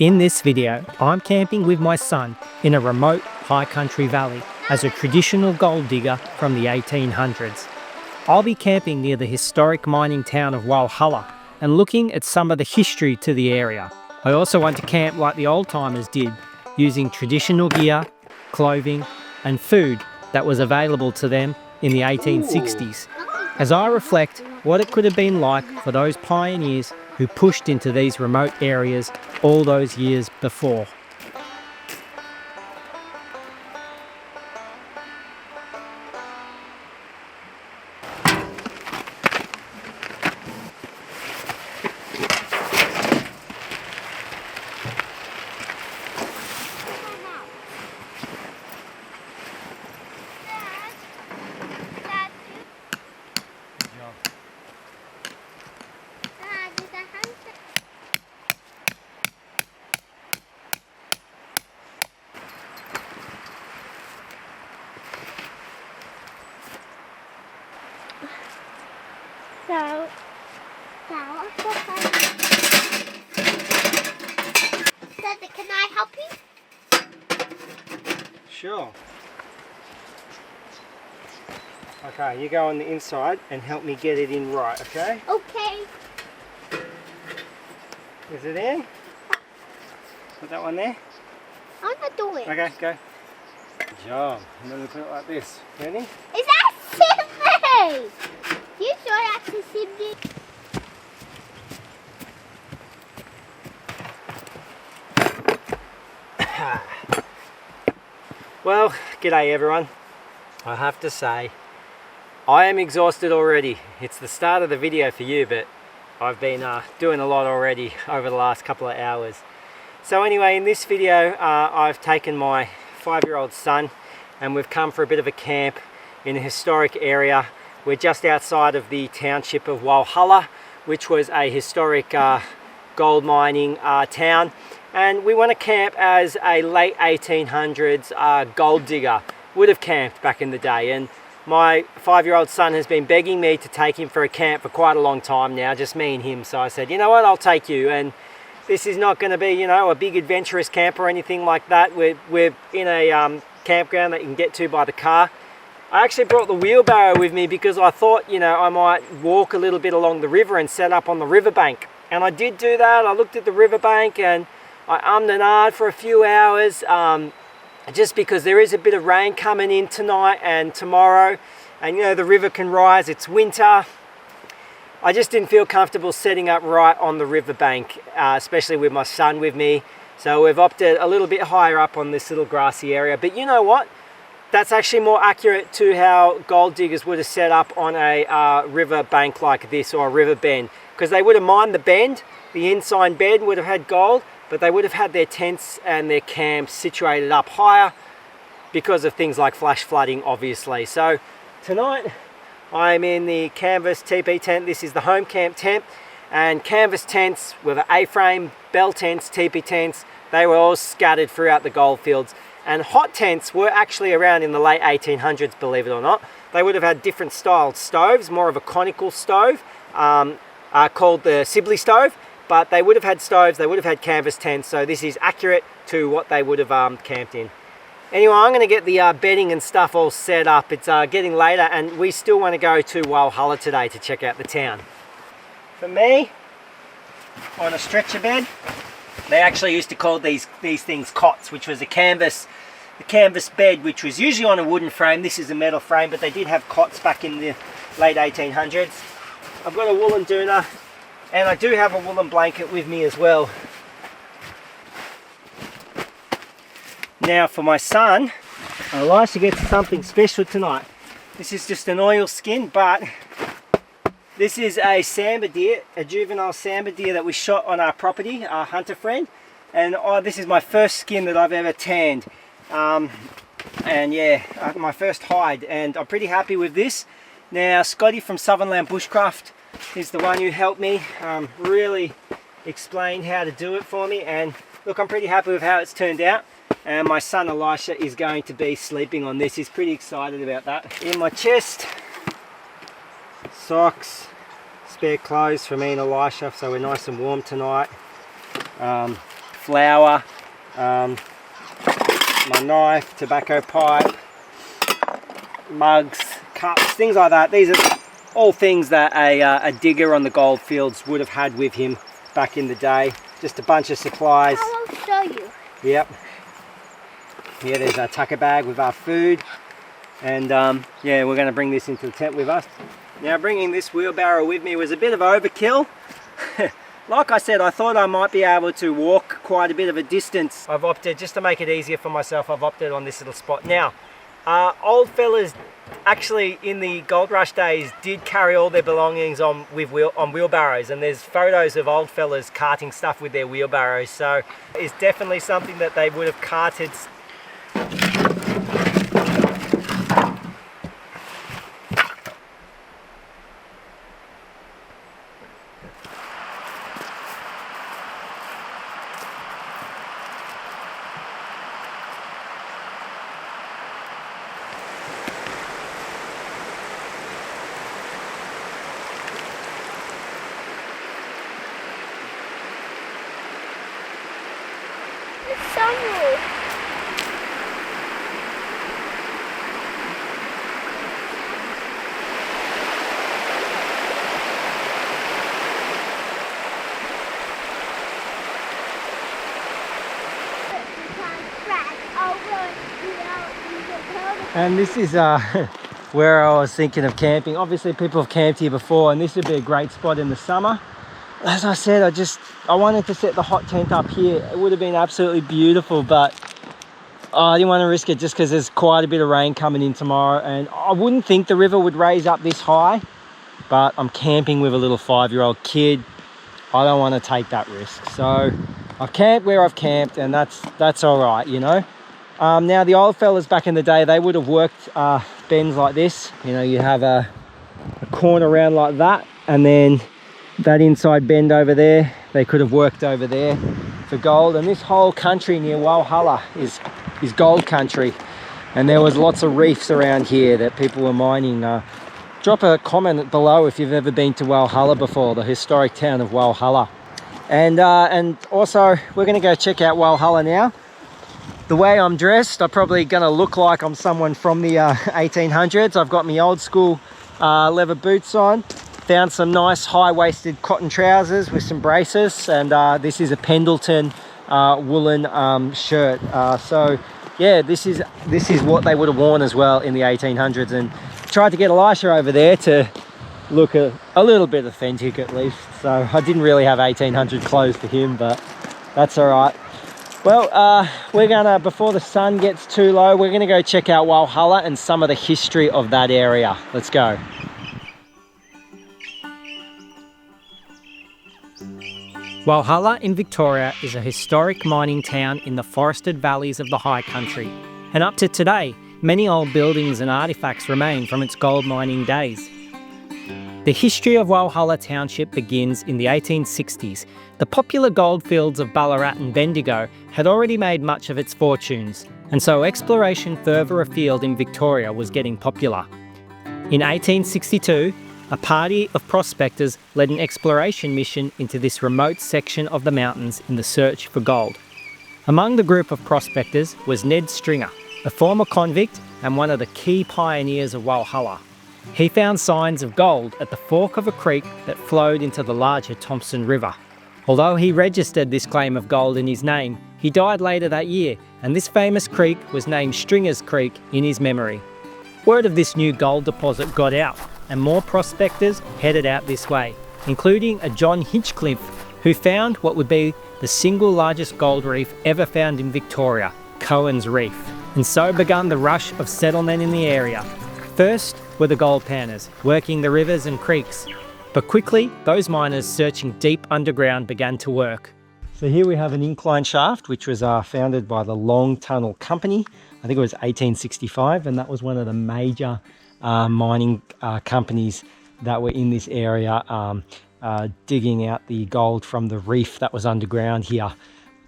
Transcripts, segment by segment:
In this video, I'm camping with my son in a remote high country valley as a traditional gold digger from the 1800s. I'll be camping near the historic mining town of Walhalla and looking at some of the history to the area. I also want to camp like the old timers did, using traditional gear, clothing and food that was available to them in the 1860s. As I reflect what it could have been like for those pioneers who pushed into these remote areas all those years before. Daddy, can I help you? Sure. Okay, you go on the inside and help me get it in right, okay? Okay. Is it in? Put that one there? I'm not doing it. Okay, go. Good job. And then we put it like this. Ready? Is that Sydney? You sure that's Sydney? Well, g'day everyone. I have to say, I am exhausted already. It's the start of the video for you, but I've been doing a lot already over the last couple of hours. So anyway, in this video, I've taken my 5-year-old son and we've come for a bit of a camp in a historic area. We're just outside of the township of Walhalla, which was a historic gold mining town. And we want to camp as a late 1800s gold digger would have camped back in the day. And my 5-year-old son has been begging me to take him for a camp for quite a long time now, just me and him. So I said, you know what, I'll take you. And this is not going to be, you know, a big adventurous camp or anything like that. We're in a campground that you can get to by the car. I actually brought the wheelbarrow with me because I thought, you know, I might walk a little bit along the river and set up on the riverbank. And I did do that. I looked at the riverbank and I ummed and ahed for a few hours just because there is a bit of rain coming in tonight and tomorrow, and you know the river can rise, it's winter. I just didn't feel comfortable setting up right on the riverbank, especially with my son with me. So we've opted a little bit higher up on this little grassy area. But you know what? That's actually more accurate to how gold diggers would have set up on a river bank like this, or a river bend, because they would have mined the bend. The inside bend would have had gold, but they would have had their tents and their camps situated up higher because of things like flash flooding, obviously. So tonight I'm in the canvas TP tent. This is the home camp tent, and canvas tents with an A-frame, bell tents, TP tents, they were all scattered throughout the goldfields. And hot tents were actually around in the late 1800s, believe it or not. They would have had different styled stoves, more of a conical stove called the Sibley stove. But they would have had stoves, they would have had canvas tents, so this is accurate to what they would have camped in. Anyway, I'm going to get the bedding and stuff all set up. It's getting later and we still want to go to Walhalla today to check out the town. For me, on a stretcher bed, they actually used to call these things cots, which was a canvas bed, which was usually on a wooden frame. This is a metal frame, but they did have cots back in the late 1800s. I've got a woolen doona. And I do have a woolen blanket with me as well. Now for my son, I like to get something special tonight. This is just an oil skin, but this is a sambar deer, a juvenile sambar deer that we shot on our property, our hunter friend. And this is my first skin that I've ever tanned. And yeah, my first hide, and I'm pretty happy with this. Now Scotty from Southernland Bushcraft is the one who helped me really explain how to do it for me, and look, I'm pretty happy with how it's turned out. And my son Elisha is going to be sleeping on this. He's pretty excited about that. In my chest, socks, spare clothes for me and Elisha, so we're nice and warm tonight. flour, my knife, tobacco pipe, mugs, cups, things like that. These are all things that a digger on the goldfields would have had with him back in the day. Just a bunch of supplies. I'll show you. Yep. Here there's our tucker bag with our food. And yeah, we're going to bring this into the tent with us. Now, bringing this wheelbarrow with me was a bit of overkill. Like I said, I thought I might be able to walk quite a bit of a distance. I've opted, just to make it easier for myself, I've opted on this little spot. Now, old fellas actually in the gold rush days did carry all their belongings on wheelbarrows, and there's photos of old fellas carting stuff with their wheelbarrows, so it's definitely something that they would have carted. And this is where I was thinking of camping. Obviously people have camped here before, and this would be a great spot in the summer. As I said, I wanted to set the hot tent up here. It would have been absolutely beautiful, but I didn't want to risk it just because there's quite a bit of rain coming in tomorrow, and I wouldn't think the river would raise up this high, but I'm camping with a little 5-year-old kid. I don't want to take that risk. So I've camped where I've camped, and that's all right, you know. Now the old fellas back in the day, they would have worked bends like this. You know, you have a corner around like that, and then that inside bend over there, they could have worked over there for gold. And this whole country near Walhalla is gold country, and there was lots of reefs around here that people were mining. Drop a comment below if you've ever been to Walhalla before, the historic town of Walhalla. And also we're going to go check out Walhalla now. The way I'm dressed, I'm probably going to look like I'm someone from the 1800s. I've got my old school leather boots on, found some nice high-waisted cotton trousers with some braces, and this is a Pendleton woolen shirt. So yeah, this is what they would have worn as well in the 1800s, and tried to get Elisha over there to look a little bit authentic at least. So I didn't really have 1800 clothes for him, but that's all right. Well, we're gonna, before the sun gets too low, we're gonna go check out Walhalla and some of the history of that area. Let's go. Walhalla in Victoria is a historic mining town in the forested valleys of the High Country. And up to today, many old buildings and artefacts remain from its gold mining days. The history of Walhalla Township begins in the 1860s. The popular goldfields of Ballarat and Bendigo had already made much of its fortunes, and so exploration further afield in Victoria was getting popular. In 1862, a party of prospectors led an exploration mission into this remote section of the mountains in the search for gold. Among the group of prospectors was Ned Stringer, a former convict and one of the key pioneers of Walhalla. He found signs of gold at the fork of a creek that flowed into the larger Thompson River. Although he registered this claim of gold in his name, he died later that year, and this famous creek was named Stringer's Creek in his memory. Word of this new gold deposit got out, and more prospectors headed out this way, including a John Hinchcliffe, who found what would be the single largest gold reef ever found in Victoria, Cohen's Reef. And so began the rush of settlement in the area. First were the gold panners, working the rivers and creeks. But quickly, those miners searching deep underground began to work. So here we have an incline shaft, which was founded by the Long Tunnel Company. I think it was 1865, and that was one of the major mining companies that were in this area, digging out the gold from the reef that was underground here.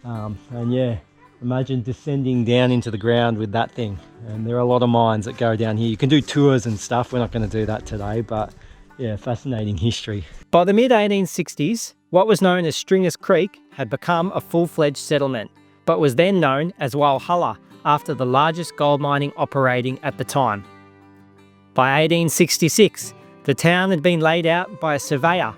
And yeah, imagine descending down into the ground with that thing. And there are a lot of mines that go down here. You can do tours and stuff. We're not going to do that today, but yeah, fascinating history. By the mid-1860s, What was known as Stringer's Creek had become a full-fledged settlement, but was then known as Walhalla after the largest gold mining operating at the time. By 1866, the town had been laid out by a surveyor,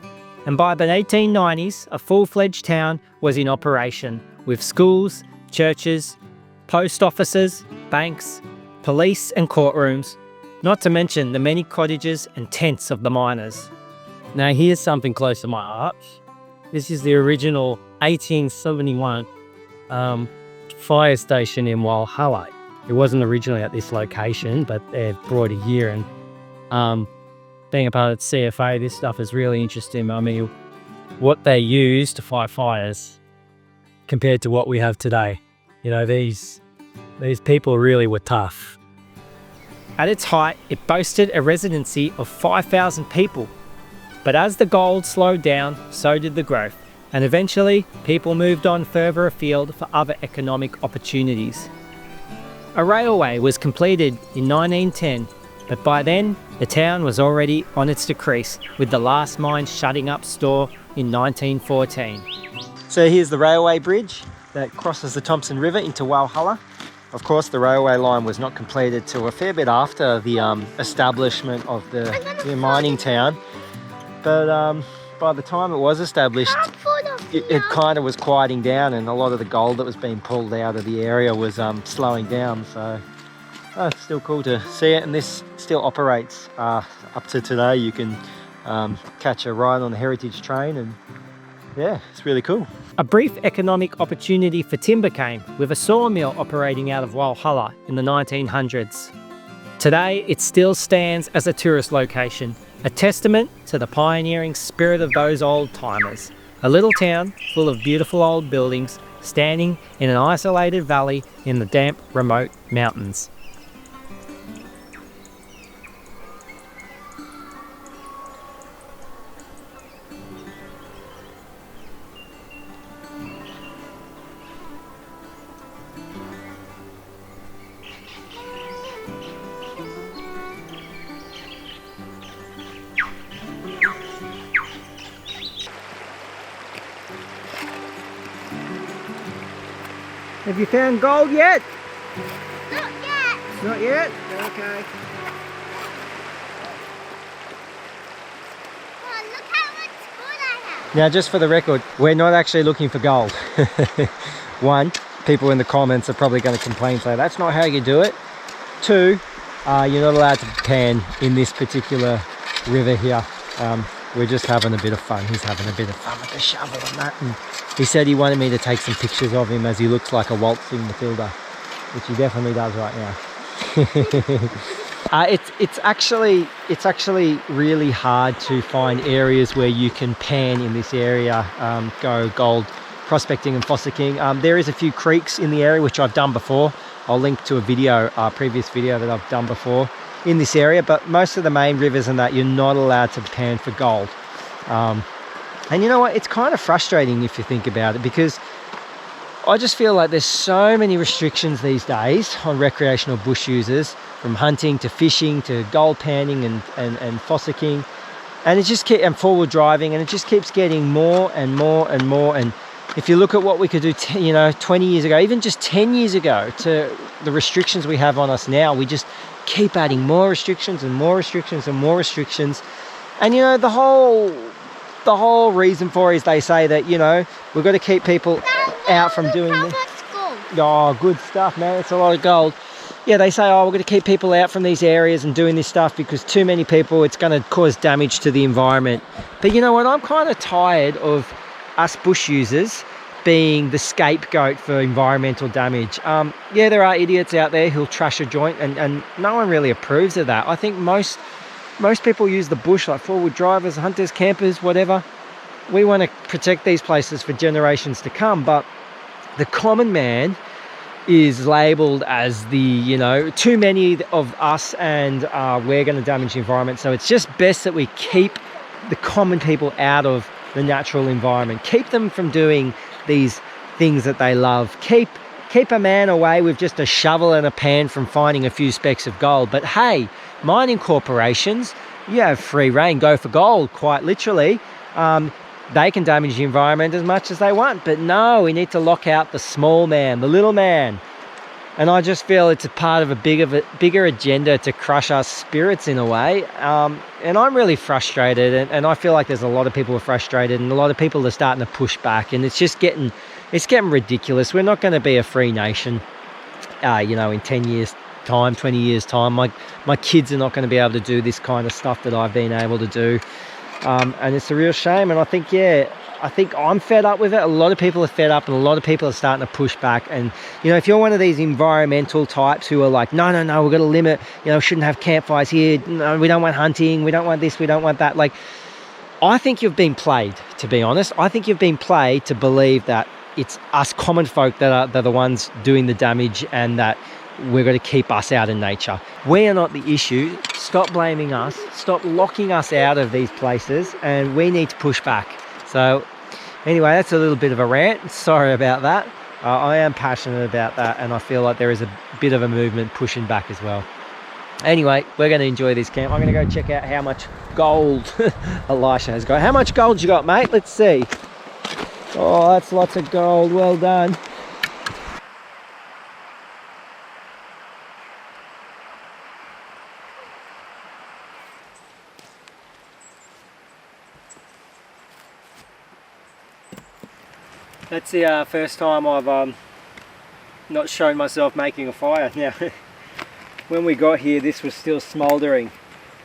and by the 1890s, a full-fledged town was in operation, with schools, churches, post offices, banks, police and courtrooms, not to mention the many cottages and tents of the miners. Now here's something close to my heart. This is the original 1871 fire station in Walhalla. It wasn't originally at this location, but they've brought it here, and being a part of the CFA, this stuff is really interesting. I mean, what they use to fight fires compared to what we have today. You know, these people really were tough. At its height, it boasted a residency of 5,000 people. But as the gold slowed down, so did the growth, and eventually people moved on further afield for other economic opportunities. A railway was completed in 1910, but by then the town was already on its decrease, with the last mine shutting up store in 1914. So here's the railway bridge that crosses the Thompson River into Walhalla. Of course, the railway line was not completed till a fair bit after the establishment of the mining town. But by the time it was established, it kind of was quieting down, and a lot of the gold that was being pulled out of the area was slowing down. So it's still cool to see it, and this still operates up to today. You can catch a ride on the heritage train, and yeah, it's really cool. A brief economic opportunity for timber came with a sawmill operating out of Walhalla in the 1900s. Today, it still stands as a tourist location, a testament to the pioneering spirit of those old timers. A little town full of beautiful old buildings standing in an isolated valley in the damp, remote mountains. Have you found gold yet? Not yet. Not yet? Okay. Oh, look how much gold I have. Now, just for the record, we're not actually looking for gold. One, people in the comments are probably going to complain, say that's not how you do it. Two, you're not allowed to pan in this particular river here. We're just having a bit of fun. He's having a bit of fun with the shovel and that. And he said he wanted me to take some pictures of him as he looks like a waltzing Matilda, which he definitely does right now. It's actually really hard to find areas where you can pan in this area, go gold prospecting and fossicking. There is a few creeks in the area, which I've done before. I'll link to a previous video that I've done before in this area, but most of the main rivers and that, you're not allowed to pan for gold. And you know what, it's kind of frustrating if you think about it, because I just feel like there's so many restrictions these days on recreational bush users, from hunting to fishing to gold panning and fossicking, and it just and forward driving, and it just keeps getting more and more and more. And if you look at what we could do 20 years ago, even just 10 years ago, to the restrictions we have on us now, we just keep adding more restrictions and more restrictions and more restrictions. And you know, the whole reason for it is they say that, you know, we've got to keep people out from doing this. Oh, good stuff, man. It's a lot of gold. Yeah, they say, oh, we're going to keep people out from these areas and doing this stuff because too many people, it's going to cause damage to the environment. But you know what? I'm kind of tired of us bush users being the scapegoat for environmental damage. Yeah, there are idiots out there who'll trash a joint, and no one really approves of that. I think most people use the bush, like four-wheel drivers, hunters, campers, whatever. We want to protect these places for generations to come, but the common man is labelled as the, you know, too many of us, and we're going to damage the environment. So it's just best that we keep the common people out of the natural environment. Keep them from doing these things that they love. Keep a man away with just a shovel and a pan from finding a few specks of gold. But hey, mining corporations, you have free rein, go for gold, quite literally. they can damage the environment as much as they want. But no, we need to lock out the small man, the little man. And I just feel it's a part of a bigger agenda to crush our spirits in a way. And I'm really frustrated, and I feel like there's a lot of people who are frustrated, and a lot of people are starting to push back, and it's just getting ridiculous. We're not going to be a free nation, you know, in 10 years time, 20 years time. My kids are not going to be able to do this kind of stuff that I've been able to do. And it's a real shame. And I think, yeah, I think I'm fed up with it. A lot of people are fed up, and a lot of people are starting to push back. And, you know, if you're one of these environmental types who are like, no, we've got to limit, you know, shouldn't have campfires here. No, we don't want hunting. We don't want this. We don't want that. Like, I think you've been played, to be honest. I think you've been played to believe that it's us common folk that are the ones doing the damage, and that we're going to keep us out in nature. We are not the issue. Stop blaming us. Stop locking us out of these places, and we need to push back. So anyway, that's a little bit of a rant. Sorry about that. I am passionate about that, and I feel like there is a bit of a movement pushing back as well. Anyway, we're going to enjoy this camp. I'm going to go check out how much gold Elisha has got. How much gold you got, mate? Let's see. Oh, that's lots of gold. Well done. That's the first time I've not shown myself making a fire. Now, when we got here, this was still smouldering.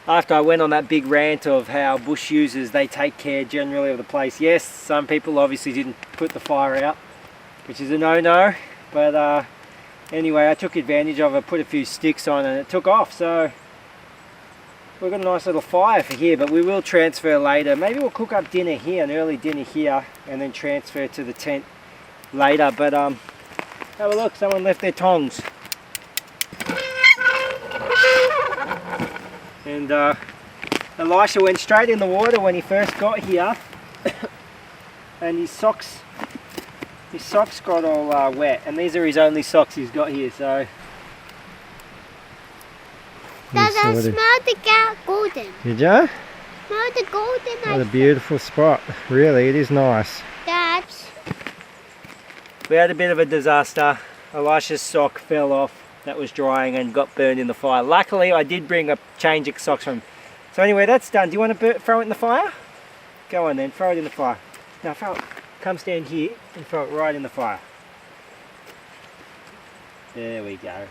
After I went on that big rant of how bush users, they take care generally of the place. Yes, some people obviously didn't put the fire out, which is a no-no. But anyway, I took advantage of it, put a few sticks on, and it took off. So we've got a nice little fire for here, but we will transfer later. Maybe we'll cook up dinner here, an early dinner here, and then transfer to the tent later. But have a look, someone left their tongs. And Elisha went straight in the water when he first got here, and his socks got all wet, and these are his only socks he's got here. So Dad, I smelled the golden. Did you? Smell the golden. What a beautiful spot. Really, it is nice. Dad. We had a bit of a disaster. Elisha's sock fell off. That was drying and got burned in the fire. Luckily, I did bring a change of socks from. So anyway, that's done. Do you want to throw it in the fire? Go on then, throw it in the fire. Now, come stand here and throw it right in the fire. There we go.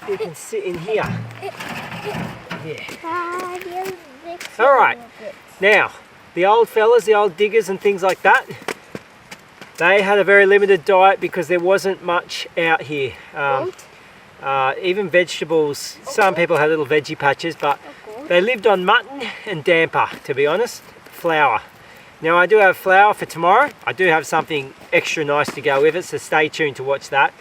You can sit in here. Yeah. All right. Now, the old fellas, the old diggers and things like that, they had a very limited diet because there wasn't much out here. Even vegetables, some people had little veggie patches, but they lived on mutton and damper, to be honest, flour. Now, I do have flour for tomorrow. I do have something extra nice to go with it, so stay tuned to watch that.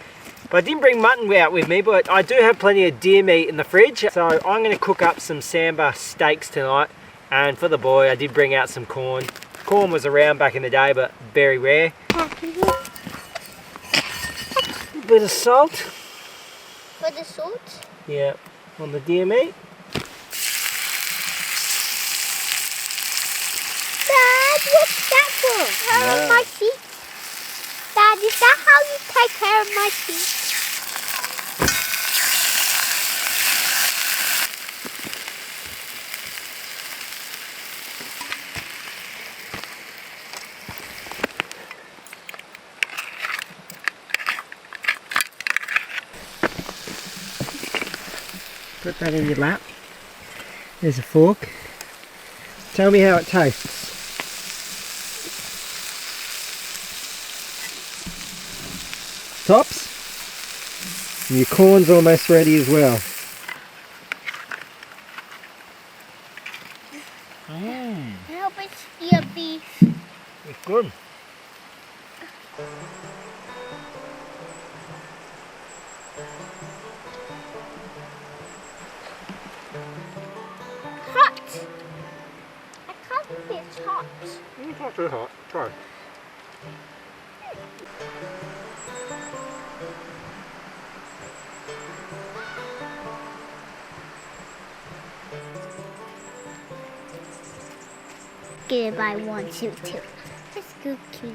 But I didn't bring mutton out with me, but I do have plenty of deer meat in the fridge. So I'm going to cook up some samba steaks tonight. And for the boy, I did bring out some corn. Corn was around back in the day, but very rare. A bit of salt. For the salt? Yeah, on the deer meat. Dad, what's that for? Care of my sheep? Dad, is that how you take care of my sheep? Put that in your lap. There's a fork. Tell me how it tastes. Tops? And your corn's almost ready as well. How much your beef? It's good. Hot. I can't think it's hot. It's not too hot. Try it. it if I want you to. Let's go, Kitty.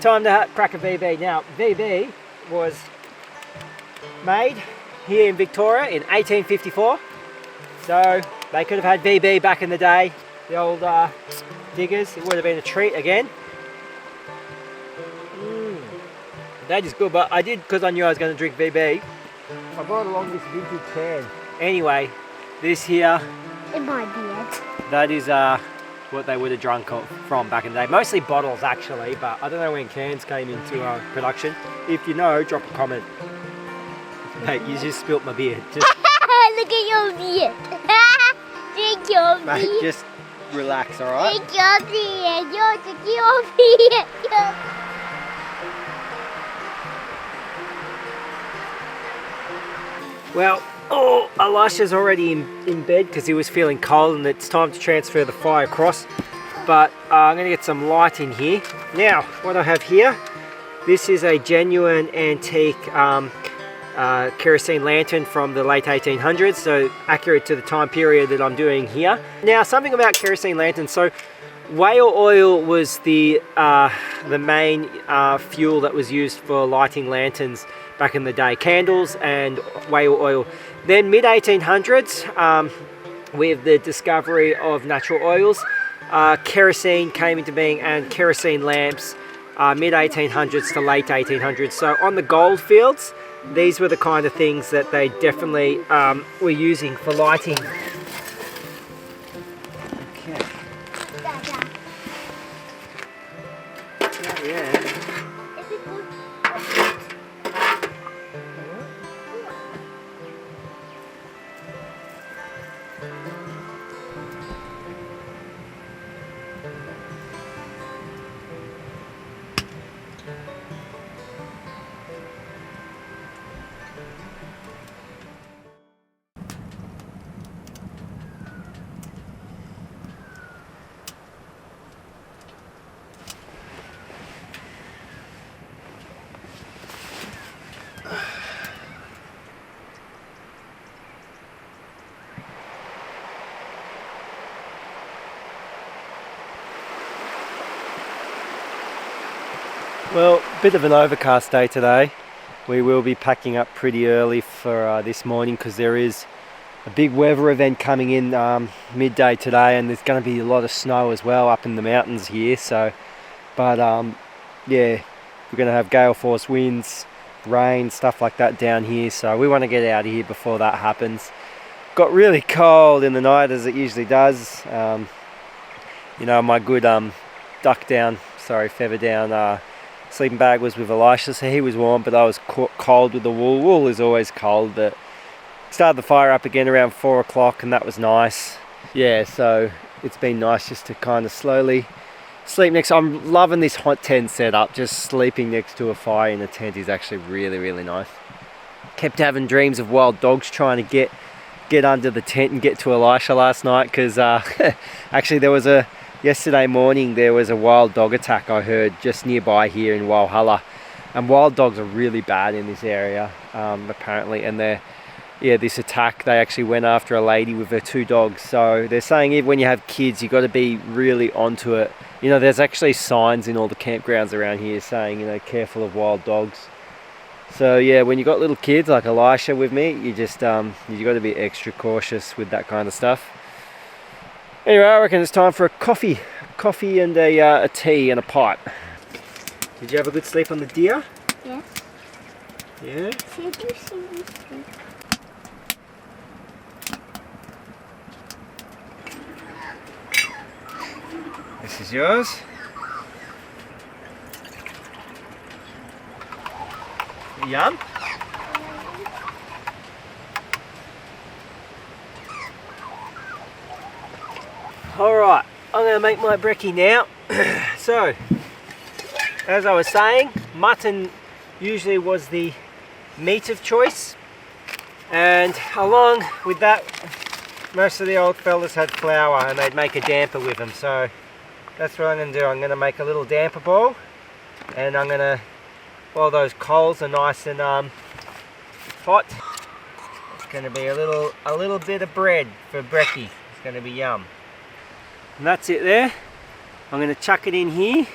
Time to crack a VB. Now, VB was made here in Victoria in 1854. So they could have had VB back in the day. The old diggers, it would have been a treat again. That is good, but I did, because I knew I was going to drink VB, I brought along this vintage can. Anyway, this here, It might be it. that is what they would have drunk from back in the day. Mostly bottles actually, but I don't know when cans came into production. If you know, drop a comment. Mate, you just spilt my beer. Just, Look at your beer. Drink your beer. mate, just relax, alright? Drink your beer. Drink your beer. Well, Elisha's already in bed because he was feeling cold and it's time to transfer the fire across. But I'm going to get some light in here. Now, what I have here, this is a genuine antique kerosene lantern from the late 1800s, so accurate to the time period that I'm doing here. Now, something about kerosene lanterns. So, whale oil was the main fuel that was used for lighting lanterns back in the day. Candles and whale oil. Then mid-1800s, with the discovery of natural oils, kerosene came into being, and kerosene lamps mid-1800s to late 1800s. So on the goldfields, these were the kind of things that they definitely were using for lighting. Okay. Yeah. Is it good? Well, bit of an overcast day today. We will be packing up pretty early for this morning because there is a big weather event coming in midday today, and there's going to be a lot of snow as well up in the mountains here. So, but yeah, we're going to have gale force winds, rain, stuff like that down here. So we want to get out of here before that happens. Got really cold in the night, as it usually does. You know, my good feather down sleeping bag was with Elisha, so he was warm, but I was cold with the wool. Wool is always cold, but started the fire up again around 4 o'clock, and that was nice. Yeah, so it's been nice just to kind of slowly sleep next. I'm loving this hot tent setup. Just sleeping next to a fire in a tent is actually really, really nice. Kept having dreams of wild dogs trying to get under the tent and get to Elisha last night, because actually yesterday morning there was a wild dog attack I heard just nearby here in Walhalla, and wild dogs are really bad in this area apparently, and this attack, they actually went after a lady with her 2 dogs. So they're saying even when you have kids, you got to be really onto it. You know, there's actually signs in all the campgrounds around here saying, you know, careful of wild dogs. So yeah, when you got little kids like Elisha with me, you just you got to be extra cautious with that kind of stuff. Anyway, I reckon it's time for a coffee and a tea and a pipe. Did you have a good sleep on the deer? Yes. Yeah? This is yours. Yum. Alright, I'm going to make my brekkie now. So, as I was saying, mutton usually was the meat of choice, and along with that most of the old fellas had flour and they'd make a damper with them. So that's what I'm going to do. I'm going to make a little damper ball, and I'm going to, while those coals are nice and hot, it's going to be a little bit of bread for brekkie. It's going to be yum. And that's it there. I'm going to chuck it in here,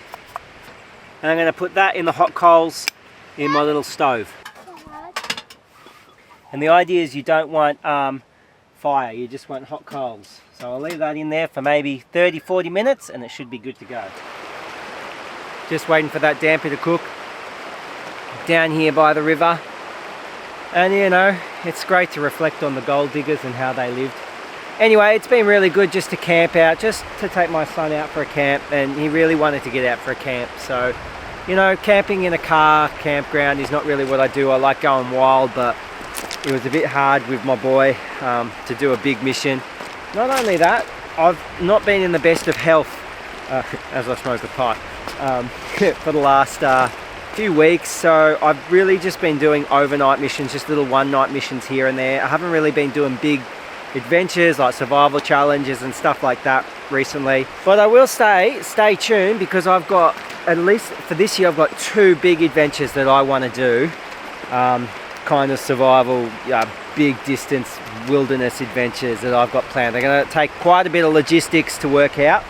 and I'm going to put that in the hot coals in my little stove. And the idea is you don't want fire, you just want hot coals. So I'll leave that in there for maybe 30-40 minutes and it should be good to go. Just waiting for that damper to cook down here by the river. And you know, it's great to reflect on the gold diggers and how they lived. Anyway, it's been really good just to camp out, just to take my son out for a camp, and he really wanted to get out for a camp. So, you know, camping in a car campground is not really what I do. I like going wild, but it was a bit hard with my boy to do a big mission. Not only that, I've not been in the best of health as I smoke a pipe for the last few weeks, so I've really just been doing overnight missions, just little one-night missions here and there. I haven't really been doing big adventures like survival challenges and stuff like that recently, but I will stay tuned, because I've got, at least for this year, I've got 2 big adventures that I want to do. Kind of survival, big distance wilderness adventures that I've got planned. They're going to take quite a bit of logistics to work out.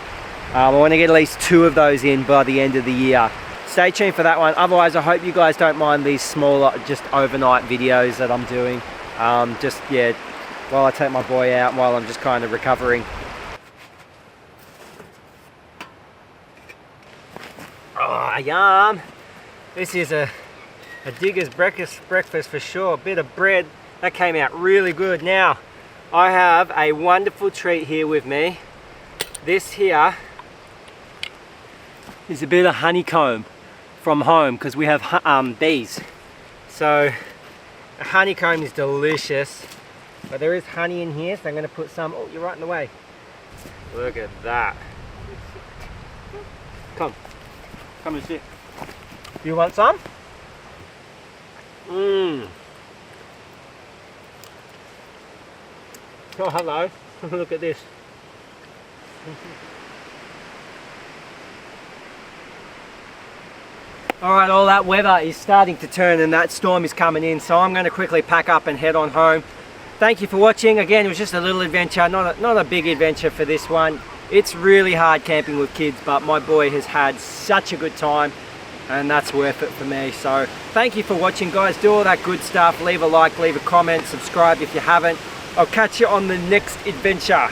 I want to get at least 2 of those in by the end of the year. Stay tuned for that one. Otherwise, I hope you guys don't mind these smaller, just overnight videos that I'm doing. Just, yeah, while I take my boy out, while I'm just kind of recovering. Oh, yum! This is a digger's breakfast for sure. A bit of bread, that came out really good. Now, I have a wonderful treat here with me. This here is a bit of honeycomb from home, because we have bees. So, a honeycomb is delicious. But there is honey in here, so I'm going to put some. Oh, you're right in the way. Look at that. Come and sit. You want some? Mmm. Oh, hello. Look at this. Alright, all that weather is starting to turn and that storm is coming in, so I'm going to quickly pack up and head on home. Thank you for watching. Again, it was just a little adventure, not a big adventure for this one. It's really hard camping with kids, but my boy has had such a good time, and that's worth it for me. So thank you for watching, guys. Do all that good stuff. Leave a like, leave a comment, subscribe if you haven't. I'll catch you on the next adventure.